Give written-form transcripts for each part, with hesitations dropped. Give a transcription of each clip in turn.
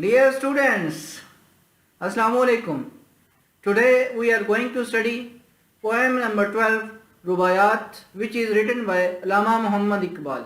Dear students, Assalamu alaikum. Today we are going to study poem number 12, Rubayat, which is written by Allama Muhammad Iqbal.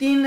3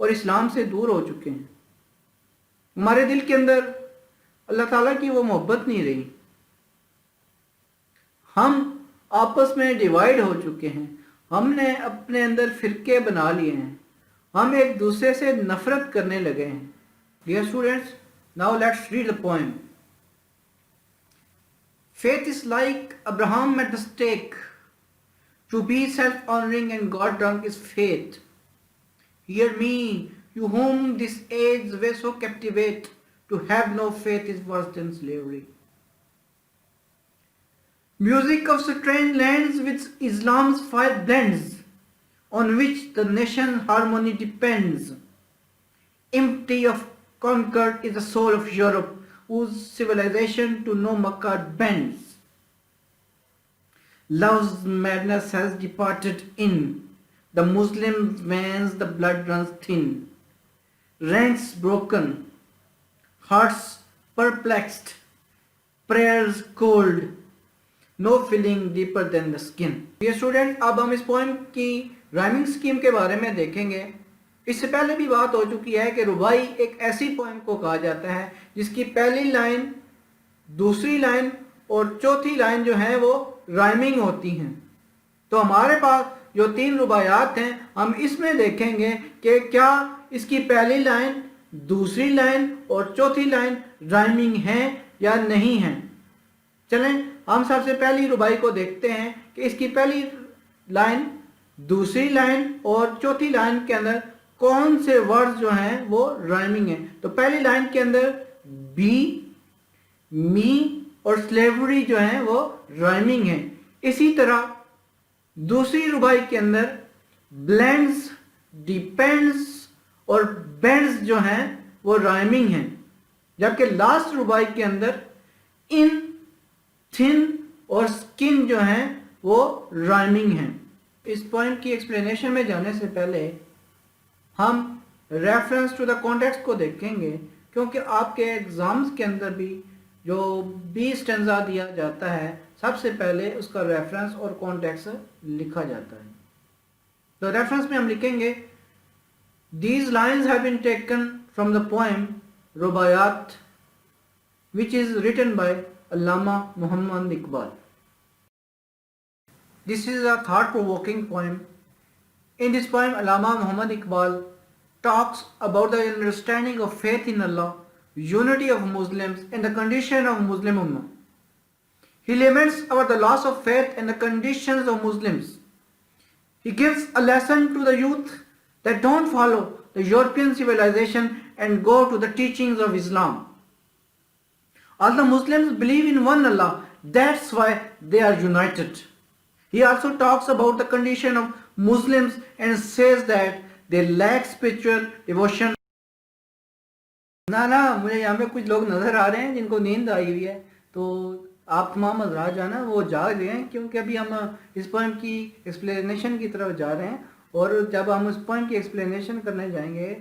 اور اسلام سے دور ہو چکے ہیں. ہمارے دل کے اندر اللہ تعالیٰ کی وہ محبت نہیں رہی. ہم آپس میں ڈیوائیڈ ہو چکے ہیں. ہم نے اپنے اندر فرقے بنا لیے ہیں. ہم ایک دوسرے سے نفرت کرنے لگے ہیں. Dear students, now let's read the poem. Faith is like Abraham at the stake. To be self-honoring and God-drunk is faith. Hear me, you whom this age way so captivate. To have no faith is worse than slavery. Music of strange lands which Islam's fire blends, on which the nation harmony depends. Empty of concord is the soul of Europe, whose civilization to no Makkah bends. Love's madness has departed in the Muslim veins, the blood runs thin. Ranks broken, hearts perplexed, prayers cold, no feeling deeper than the skin. یہ student اب ہم اس poem کی rhyming scheme کے بارے میں دیکھیں گے. اس سے پہلے بھی بات ہو چکی ہے کہ ربائی ایک ایسی پوئم کو کہا جاتا ہے جس کی پہلی لائن، دوسری لائن اور چوتھی لائن جو ہیں وہ رائمنگ ہوتی ہیں. تو ہمارے پاس جو 3 رباعیات ہیں ہم اس میں دیکھیں گے کہ کیا اس کی پہلی لائن، دوسری لائن اور چوتھی لائن رائمنگ ہیں یا نہیں ہیں. چلیں ہم سب سے پہلی ربائی کو دیکھتے ہیں کہ اس کی پہلی لائن، دوسری لائن اور چوتھی لائن کے اندر کون سے ورڈز جو ہیں وہ رائمنگ ہیں. تو پہلی لائن کے اندر بی، می اور سلیوری جو ہیں وہ رائمنگ ہیں. اسی طرح دوسری ربائی کے اندر بلینڈز، ڈیپینڈز اور بینڈز جو ہیں وہ رائمنگ ہیں. جبکہ لاسٹ ربائی کے اندر ان، تھن اور سکن جو ہیں وہ رائمنگ ہیں. اس پوائنٹ کی ایکسپلینیشن میں جانے سے پہلے ہم ریفرنس ٹو دا کانٹیکسٹ کو دیکھیں گے، کیونکہ آپ کے ایگزامز کے اندر بھی جو 20 اسٹینزا دیا جاتا ہے سب سے پہلے اس کا ریفرنس اور کانٹیکسٹ لکھا جاتا ہے. تو ریفرنس میں ہم لکھیں گے These lines have been taken from the poem Rubaiyat, which is written by Allama Muhammad Iqbal. This is a thought-provoking poem. In this poem, Allama Muhammad Iqbal talks about the understanding of faith in Allah, unity of Muslims, and the condition of Muslim Ummah. He laments about the loss of faith and the conditions of Muslims. He gives a lesson to the youth that don't follow the European civilization and go to the teachings of Islam. All the Muslims believe in one Allah, that's why they are united. He also talks about the condition of Muslims and says that they lack spiritual devotion. نا مجھے یہاں پہ کچھ لوگ نظر آ رہے ہیں جن کو نیند آئی ہوئی ہے، تو آپ تمام حضرات جو ہے نا وہ جاگ رہے ہیں، کیونکہ ابھی ہم اس پوائم کی ایکسپلینیشن کی طرف جا رہے ہیں. اور جب ہم اس پوائنٹ کی ایکسپلینیشن کرنے جائیں گے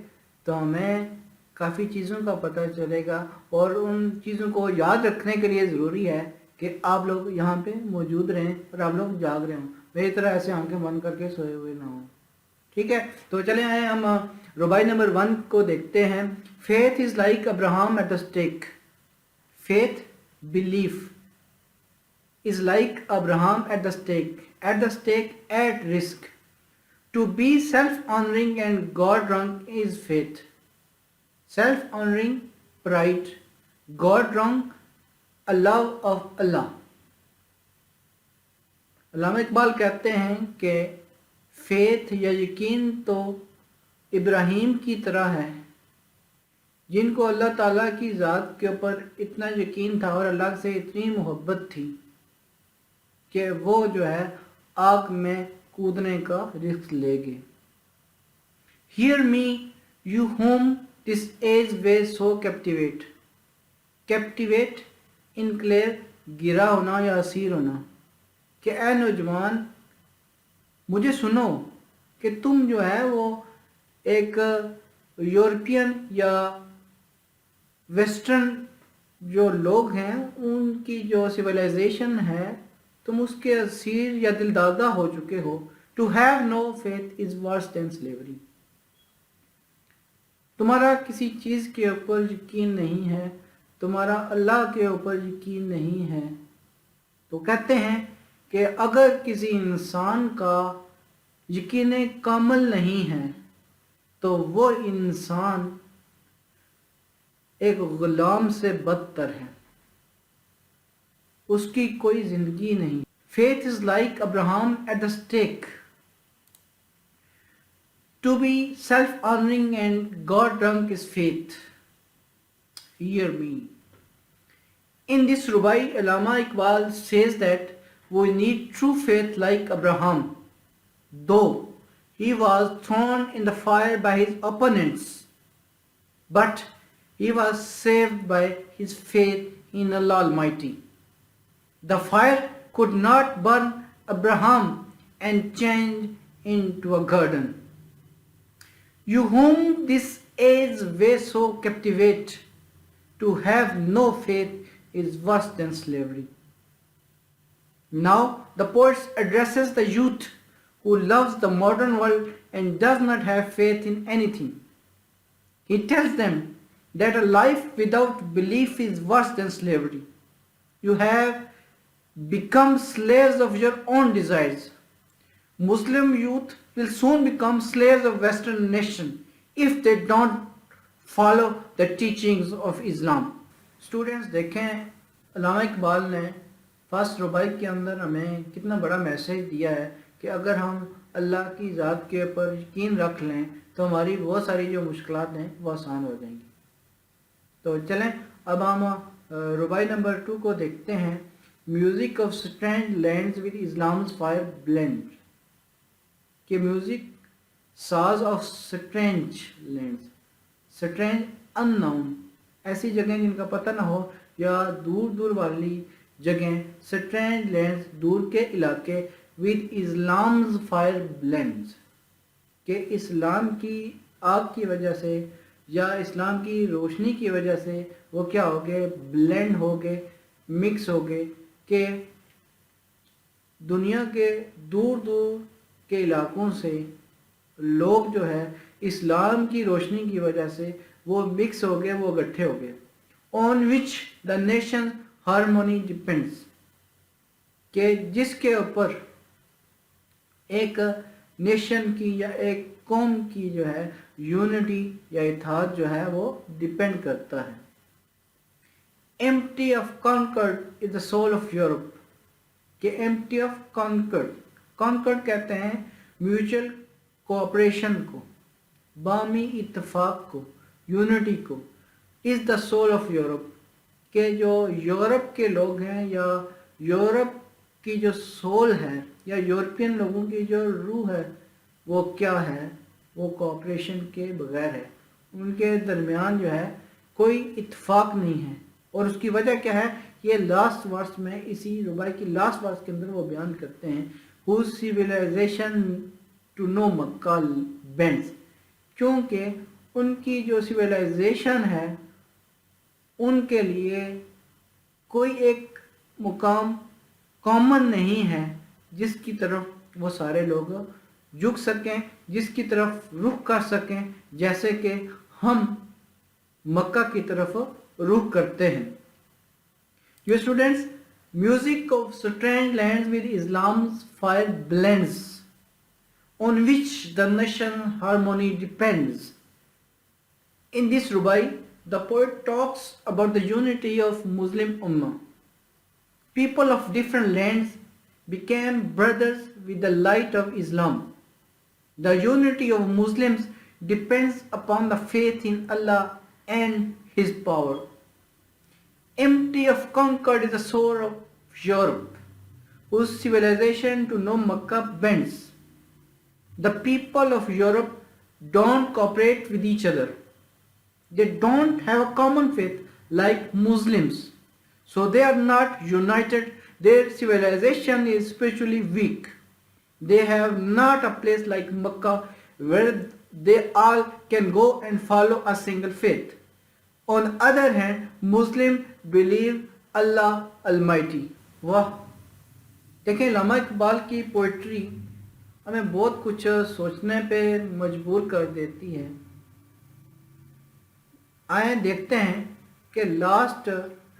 تو ہمیں کافی چیزوں کا پتہ چلے گا، اور ان چیزوں کو یاد رکھنے کے لیے ضروری ہے کہ آپ لوگ یہاں پہ موجود رہیں اور آپ لوگ جاگ رہے ہوں، میری طرح ایسے آنکھیں بند کر کے سوئے ہوئے نہ ہوں. ٹھیک ہے، تو چلیں آئیں ہم ربائی نمبر 1 کو دیکھتے ہیں. Faith is like Abraham at the stake. Faith, belief, is like Abraham at the stake. At the stake, at risk. To be self-honoring and God-drunk is faith. Self-honoring, pride. God-drunk, a love of Allah. علامہ اقبال کہتے ہیں کہ faith یا یقین تو ابراہیم کی طرح ہے، جن کو اللہ تعالیٰ کی ذات کے اوپر اتنا یقین تھا اور اللہ سے اتنی محبت تھی کہ وہ جو ہے آگ میں کودنے کا رسک لے گئے. Hear me, you whom this age way so captivate. Captivate, enclave, گرا ہونا یا اسیر ہونا. کہ اے نوجوان مجھے سنو کہ تم جو ہے وہ ایک یورپین یا ویسٹرن جو لوگ ہیں ان کی جو سویلائزیشن ہے تم اس کے اسیر یا دل دادہ ہو چکے ہو. To have no faith is worse than slavery. تمہارا کسی چیز کے اوپر یقین نہیں ہے، تمہارا اللہ کے اوپر یقین نہیں ہے، تو کہتے ہیں کہ اگر کسی انسان کا یقین کامل نہیں ہے تو وہ انسان ایک غلام سے بدتر ہے، اس کی کوئی زندگی نہیں۔ Faith is like Abraham at the stake, to be self-honoring and God-drunk is faith. Hear me. In this Rubai, Allama Iqbal says that we need true faith like Abraham, though he was thrown in the fire by his opponents, but he was saved by his faith in Allah Almighty. The fire could not burn Abraham and change into a garden. You whom this age way so captivate, to have no faith is worse than slavery. Now the poet addresses the youth who loves the modern world and does not have faith in anything. He tells them that a life without belief is worse than slavery. You have become slaves of your own desires. Muslim youth will soon become slaves of Western nation if they don't follow the teachings of Islam. Students دیکھیں علامہ اقبال نے first ربائی کے اندر ہمیں کتنا بڑا message دیا ہے کہ اگر ہم اللہ کی ذات کے اوپر یقین رکھ لیں تو ہماری بہت ساری جو مشکلات ہیں وہ آسان ہو جائیں گی۔ تو چلیں اب ہم ربائی نمبر 2 کو دیکھتے ہیں، music of strange lands with slums fire blend, کہ میوزک ساز آف اسٹرینج لینڈز، اسٹرینج ان نون، ایسی جگہیں جن کا پتہ نہ ہو یا دور دور والی جگہیں، اسٹرینج لینڈز دور کے علاقے، ود اسلامز فائر بلینڈز، کہ اسلام کی آگ کی وجہ سے یا اسلام کی روشنی کی وجہ سے وہ کیا ہو گئے، بلینڈ ہو گئے، مکس ہو گئے، کہ دنیا کے دور دور کے علاقوں سے لوگ جو ہے اسلام کی روشنی کی وجہ سے وہ مکس ہو گئے، وہ اکٹھے ہو گئے۔ آن وچ دا نیشن ہارمونی ڈپینڈس، کہ جس کے اوپر ایک نیشن کی یا ایک قوم کی جو ہے یونٹی یا اتحاد جو ہے وہ ڈپینڈ کرتا ہے۔ Empty of conquered is the soul of Europe, کہ ایمپٹی آف کانکرڈ، کانکرڈ کہتے ہیں میوچل کوآپریشن کو، باہمی اتفاق کو، یونٹی کو، از دا سول آف یورپ، کہ جو یورپ کے لوگ ہیں یا یورپ کی جو سول ہے یا یورپین لوگوں کی جو روح ہے وہ کیا ہے، وہ کوآپریشن کے بغیر ہے، ان کے درمیان جو ہے کوئی اتفاق نہیں ہے۔ اور اس کی وجہ کیا ہے، یہ لاسٹ ورس میں، اسی ربائی کی لاسٹ ورس کے اندر وہ بیان کرتے ہیں، whose civilization to know Makkah bends، کیونکہ ان کی جو سویلائزیشن ہے ان کے لیے کوئی ایک مقام کامن نہیں ہے جس کی طرف وہ سارے لوگ جھک سکیں، جس کی طرف رخ کر سکیں، جیسے کہ ہم مکہ کی طرف رخ کرتے ہیں۔ Your students, music of strange lands with Islam's fire blends, on which the nation harmony depends. In this rubai, the poet talks about the unity of Muslim Ummah. People of different lands became brothers with the light of Islam. The unity of Muslims depends upon the faith in Allah and His power. Empty of conquered is the soul of Europe, whose civilization to know Makkah bends. The people of Europe don't cooperate with each other. They don't have a common faith like Muslims, so they are not united. Their civilization is spiritually weak. They have not a place like Makkah where they all can go and follow a single faith. On the other hand, Muslims believe Allah Almighty. واہ، دیکھیں علامہ اقبال کی poetry ہمیں بہت کچھ سوچنے پہ مجبور کر دیتی ہے آئیں دیکھتے ہیں کہ لاسٹ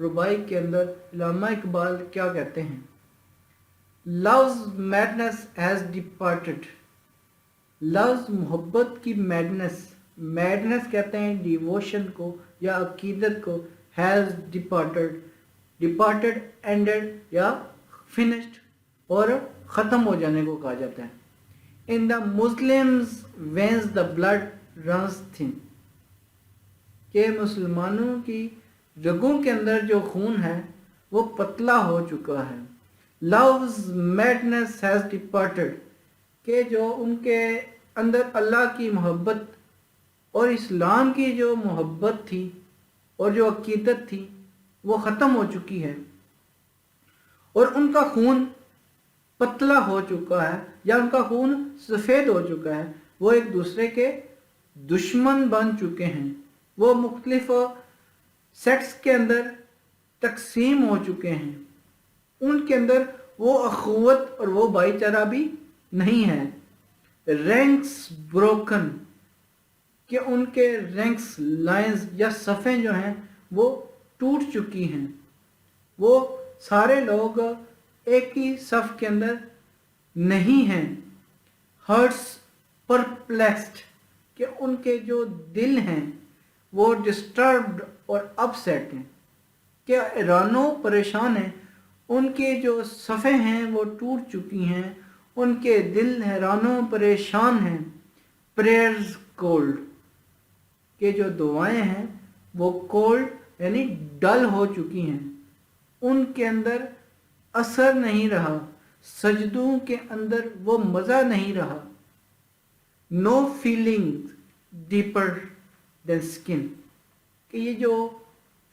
ربائی کے اندر علامہ اقبال کیا کہتے ہیں. Love's madness has departed. لفظ محبت کی میڈنس کہتے ہیں ڈیووشن کو یا عقیدت کو. ہیز ڈپارٹڈ اینڈڈ یا فنشڈ اور ختم ہو جانے کو کہا جاتا ہے. In the Muslims veins the blood runs thin. کہ مسلمانوں کی رگوں کے اندر جو خون ہے وہ پتلا ہو چکا ہے. Love's madness has departed. کہ جو ان کے اندر اللہ کی محبت اور اسلام کی جو محبت تھی اور جو عقیدت تھی وہ ختم ہو چکی ہے اور ان کا خون پتلا ہو چکا ہے یا ان کا خون سفید ہو چکا ہے. وہ ایک دوسرے کے دشمن بن چکے ہیں. وہ مختلف سیکٹس کے اندر تقسیم ہو چکے ہیں. ان کے اندر وہ اخوت اور وہ بھائی چارہ بھی نہیں ہے. Ranks broken. کہ ان کے رینکس لائنز یا صفیں جو ہیں وہ ٹوٹ چکی ہیں. وہ سارے لوگ ایک ہی صف کے اندر نہیں ہیں. ہرٹس پرپلیکسڈ. کہ ان کے جو دل ہیں وہ ڈسٹربڈ اور اپسیٹ ہیں. کہ حیران و پریشان ہیں. ان کے جو صفیں ہیں وہ ٹوٹ چکی ہیں. ان کے دل حیران و پریشان ہیں. Prayers cold. کہ جو دعائیں ہیں وہ کولڈ یعنی ڈل ہو چکی ہیں. ان کے اندر اثر نہیں رہا. سجدوں کے اندر وہ مزہ نہیں رہا. نو فیلنگ ڈیپر دین اسکن. کہ یہ جو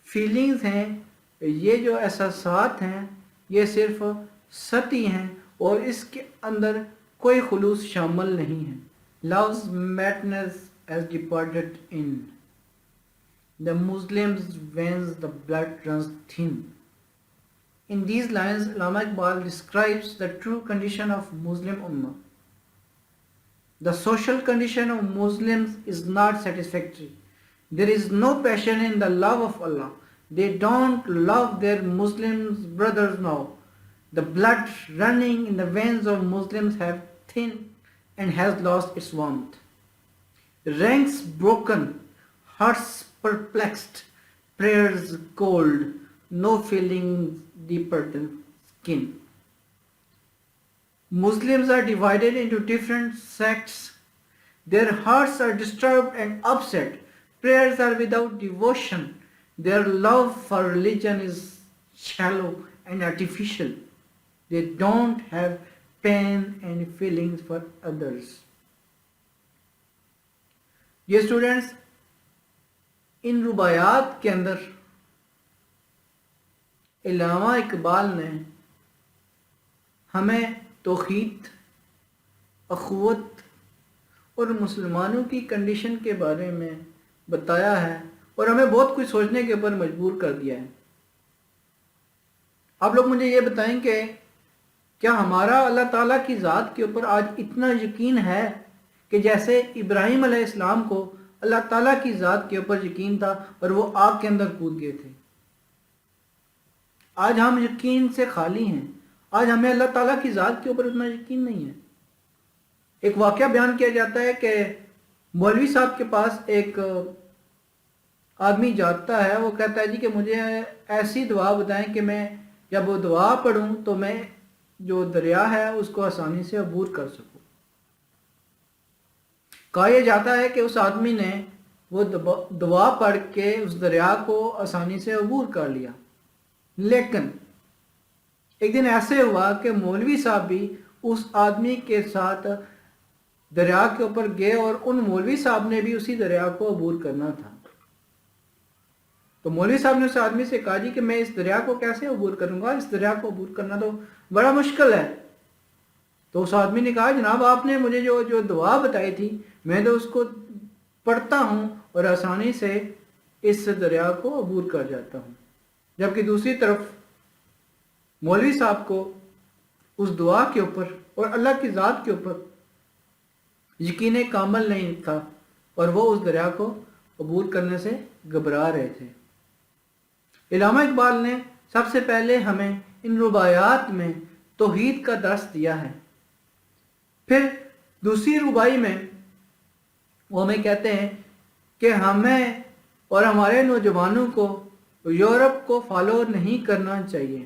فیلنگز ہیں یہ جو احساسات ہیں یہ صرف سطحی ہیں اور اس کے اندر کوئی خلوص شامل نہیں ہے. Love's madness has departed in the Muslims' veins the blood runs thin. In these lines, Allama Iqbal describes the true condition of Muslim Ummah. The social condition of Muslims is not satisfactory. There is no passion in the love of Allah. They don't love their Muslim brothers now. The blood running in the veins of Muslims have thinned and has lost its warmth. Ranks broken, hearts perplexed, prayers cold, no feelings deeper than skin. Muslims are divided into different sects. Their hearts are disturbed and upset. Prayers are without devotion. Their love for religion is shallow and artificial. They don't have pain and feelings for others. یہ students ان رباعیات کے اندر علامہ اقبال نے ہمیں توحید، اخوت اور مسلمانوں کی condition کے بارے میں بتایا ہے اور ہمیں بہت کچھ سوچنے کے اوپر مجبور کر دیا ہے. آپ لوگ مجھے یہ بتائیں کہ کیا ہمارا اللہ تعالیٰ کی ذات کے اوپر آج اتنا یقین ہے کہ جیسے ابراہیم علیہ السلام کو اللہ تعالیٰ کی ذات کے اوپر یقین تھا اور وہ آگ کے اندر کود گئے تھے؟ آج ہم یقین سے خالی ہیں. آج ہمیں اللہ تعالیٰ کی ذات کے اوپر اتنا یقین نہیں ہے. ایک واقعہ بیان کیا جاتا ہے کہ مولوی صاحب کے پاس ایک آدمی جاتا ہے. وہ کہتا ہے جی کہ مجھے ایسی دعا بتائیں کہ میں جب وہ دعا پڑھوں تو میں جو دریا ہے اس کو آسانی سے عبور کر سکوں. کہا یہ جاتا ہے کہ اس آدمی نے وہ دعا پڑھ کے اس دریا کو آسانی سے عبور کر لیا. لیکن ایک دن ایسے ہوا کہ مولوی صاحب بھی اس آدمی کے ساتھ دریا کے اوپر گئے اور ان مولوی صاحب نے بھی اسی دریا کو عبور کرنا تھا. تو مولوی صاحب نے اس آدمی سے کہا جی کہ میں اس دریا کو کیسے عبور کروں گا؟ اس دریا کو عبور کرنا تو بڑا مشکل ہے. تو اس آدمی نے کہا جناب آپ نے مجھے جو دعا بتائی تھی میں تو اس کو پڑھتا ہوں اور آسانی سے اس دریا کو عبور کر جاتا ہوں. جبکہ دوسری طرف مولوی صاحب کو اس دعا کے اوپر اور اللہ کی ذات کے اوپر یقین کامل نہیں تھا اور وہ اس دریا کو قبول کرنے سے گھبرا رہے تھے۔ علامہ اقبال نے سب سے پہلے ہمیں ان رباعیات میں توحید کا درس دیا ہے۔ پھر دوسری رباعی میں وہ ہمیں کہتے ہیں کہ ہمیں اور ہمارے نوجوانوں کو یورپ کو فالو نہیں کرنا چاہیے،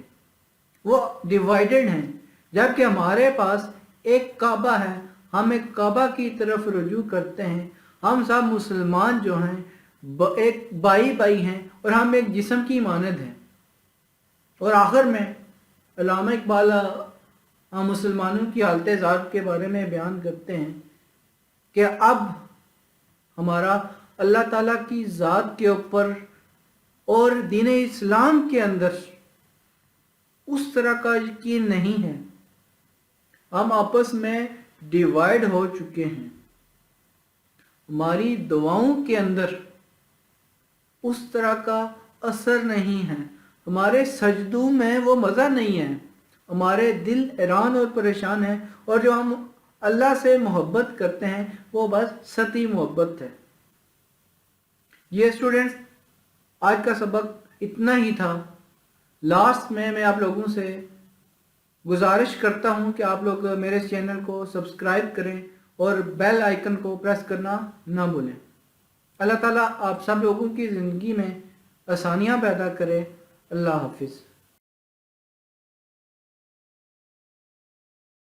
وہ ڈیوائیڈڈ ہیں، جبکہ ہمارے پاس ایک کعبہ ہے، ہم ایک کعبہ کی طرف رجوع کرتے ہیں، ہم سب مسلمان جو ہیں ایک بائی ہیں اور ہم ایک جسم کی مانند ہیں۔ اور آخر میں علامہ اقبال ہم مسلمانوں کی حالت ذات کے بارے میں بیان کرتے ہیں کہ اب ہمارا اللہ تعالیٰ کی ذات کے اوپر اور دین اسلام کے اندر اس طرح کا یقین نہیں ہے، ہم آپس میں ڈیوائیڈ ہو چکے ہیں، ہماری دعاؤں کے اندر اس طرح کا اثر نہیں ہے، ہمارے سجدوں میں وہ مزہ نہیں ہے، ہمارے دل حیران اور پریشان ہیں، اور جو ہم اللہ سے محبت کرتے ہیں وہ بس سطحی محبت ہے۔ یہ اسٹوڈنٹس آج کا سبق اتنا ہی تھا۔ لاسٹ میں آپ لوگوں سے گزارش کرتا ہوں کہ آپ لوگ میرے اس چینل کو سبسکرائب کریں اور بیل آئیکن کو پریس کرنا نہ بھولیں۔ اللہ تعالیٰ آپ سب لوگوں کی زندگی میں آسانیاں پیدا کرے۔ اللہ حافظ۔